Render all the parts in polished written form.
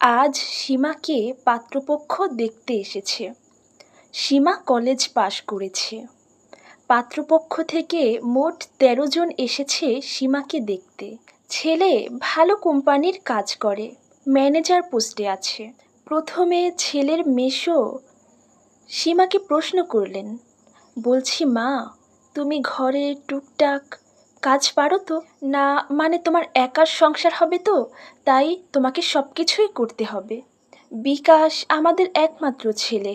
আজ সীমাকে পাত্রপক্ষ দেখতে এসেছে। সীমা কলেজ পাশ করেছে। পাত্রপক্ষ থেকে মোট ১৩ জন এসেছে সীমাকে দেখতে। ছেলে ভালো কোম্পানির কাজ করে, ম্যানেজার পোস্টে আছে। প্রথমে ছেলের মেসো সীমাকে প্রশ্ন করলেন, বলছি মা, তুমি ঘরে টুকটাক কাজ পারো তো? না মানে তোমার একার সংসার হবে তো, তাই তোমাকে সব কিছুই করতে হবে। বিকাশ আমাদের একমাত্র ছেলে,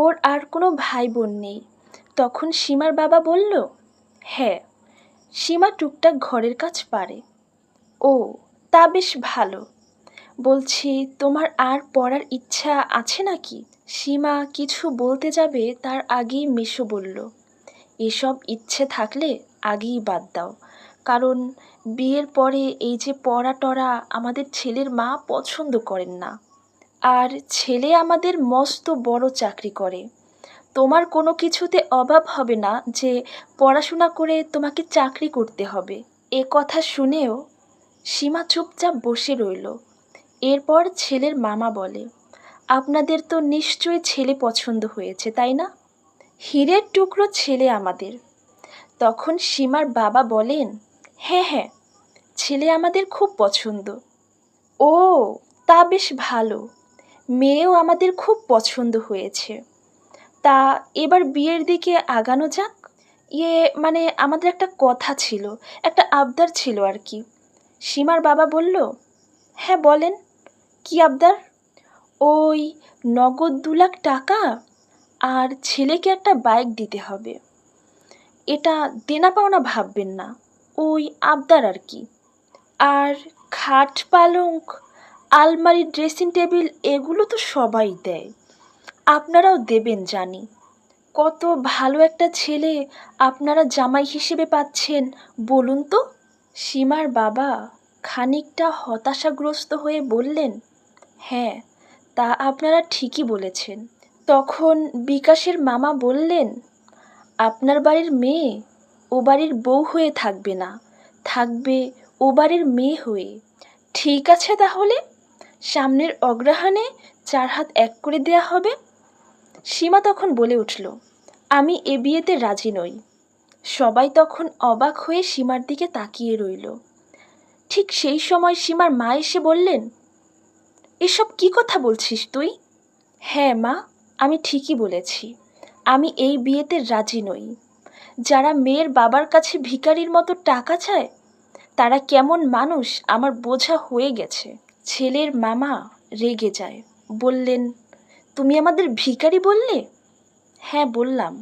ওর আর কোনো ভাই বোন নেই। তখন সীমার বাবা বলল, হ্যাঁ, সীমা টুকটাক ঘরের কাজ পারে। ও, তা বেশ ভালো। বলছি, তোমার আর পড়ার ইচ্ছা আছে নাকি? সীমা কিছু বলতে যাবে তার আগেই মেসো বলল, এসব ইচ্ছে থাকলে আগেই বাদ দাও, কারণ বিয়ের পরে এই যে পড়া টড়া আমাদের ছেলের মা পছন্দ করেন না। আর ছেলে আমাদের মস্ত বড় চাকরি করে, তোমার কোনো কিছুতে অভাব হবে না যে পড়াশোনা করে তোমাকে চাকরি করতে হবে। এ কথা শুনেও সীমা চুপচাপ বসে রইল। এরপর ছেলের মামা বলে, আপনাদের তো নিশ্চয়ই ছেলে পছন্দ হয়েছে, তাই না? হীরের টুকরো ছেলে আমাদের। তখন সীমার বাবা বলেন, হ্যাঁ হ্যাঁ, ছেলে আমাদের খুব পছন্দ। ও, তা বেশ ভালো। মেয়েও আমাদের খুব পছন্দ হয়েছে। তা এবার বিয়ের দিকে আগানো যাক। মানে আমাদের একটা কথা ছিল, একটা আবদার ছিল আর কি। সীমার বাবা বলল, হ্যাঁ বলেন, কি আবদার? ওই নগদ ২ লাখ টাকা আর ছেলেকে একটা বাইক দিতে হবে। এটা দেনা পাওনা ভাববেন না, ওই আবদার আর কি। আর খাট পালঙ্ক, আলমারি, ড্রেসিং টেবিল এগুলো তো সবাই দেয়, আপনারাও দেবেন জানি। কত ভালো একটা ছেলে আপনারা জামাই হিসেবে পাচ্ছেন বলুন তো? সীমার বাবা খানিকটা হতাশাগ্রস্ত হয়ে বললেন, হ্যাঁ, তা আপনারা ঠিকই বলেছেন। তখন বিকাশের মামা বললেন, আপনার বাড়ির মেয়ে ও বাড়ির বউ হয়ে থাকবে না, থাকবে ও বাড়ির মেয়ে হয়ে। ঠিক আছে তাহলে, সামনের অগ্রহায়ণে ৪ হাত এক করে দেয়া হবে। সীমা তখন বলে উঠল, আমি এ বিয়েতে রাজি নই। সবাই তখন অবাক হয়ে সীমার দিকে তাকিয়ে রইল। ঠিক সেই সময় সীমার মা এসে বললেন, এসব কি কথা বলছিস তুই? হ্যাঁ মা, আমি ঠিকই বলেছি, আমি এই বিয়েতে রাজি নই। যারা মেয়ের বাবার কাছে ভিখারির মতো টাকা চায়, তারা কেমন মানুষ আমার বোঝা হয়ে গেছে। ছেলের মামা রেগে যায়, বললেন, তুমি আমাদের ভিখারি বললে? হ্যাঁ বললাম।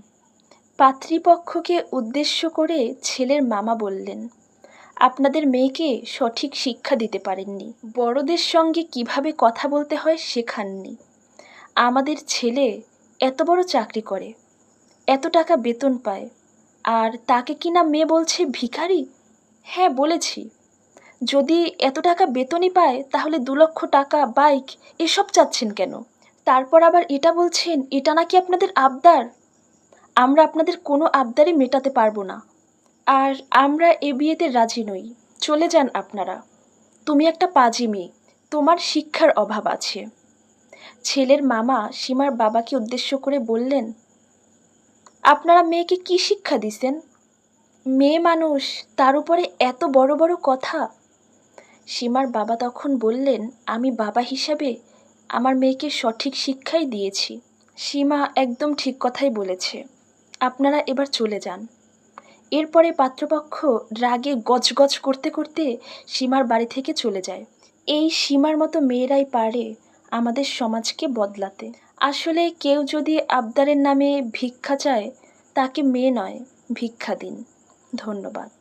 পাত্রীপক্ষকে উদ্দেশ্য করে ছেলের মামা বললেন, আপনাদের মেয়েকে সঠিক শিক্ষা দিতে পারেননি, বড়দের সঙ্গে কিভাবে কথা বলতে হয় শেখাননি। আমাদের ছেলে এত বড় চাকরি করে, এত টাকা বেতন পায়, আর তাকে কিনা মেয়ে বলছে ভিখারি? হ্যাঁ বলেছি, যদি এত টাকা বেতনই পায় তাহলে ২ লক্ষ টাকা, বাইক এসব চাচ্ছেন কেন? তারপর আবার এটা বলছেন এটা নাকি আপনাদের আবদার। আমরা আপনাদের কোনো আবদারই মেটাতে পারবো না, আর আমরা এ বিয়েতে রাজি নই। চলে যান আপনারা। তুমি একটা পাজি মেয়ে, তোমার শিক্ষার অভাব আছে। ছেলের মামা সীমার বাবাকে উদ্দেশ্য করে বললেন, আপনারা মেয়েকে কি শিক্ষা দিছেন? মেয়ে মানুষ, তার উপরে এত বড় বড় কথা। সীমার বাবা তখন বললেন, আমি বাবা হিসাবে আমার মেয়েকে সঠিক শিক্ষাই দিয়েছি। সীমা একদম ঠিক কথাই বলেছে, আপনারা এবার চলে যান। এরপরে পাত্রপক্ষ রাগে গজগজ করতে করতে সীমার বাড়ি থেকে চলে যায়। এই সীমার মতো মেয়েরাই পারে আমাদের সমাজকে বদলাতে। আসলে কেউ যদি আবদারের নামে ভিক্ষা চায়, তাকে মেয়ে নয়, ভিক্ষা দিন। ধন্যবাদ।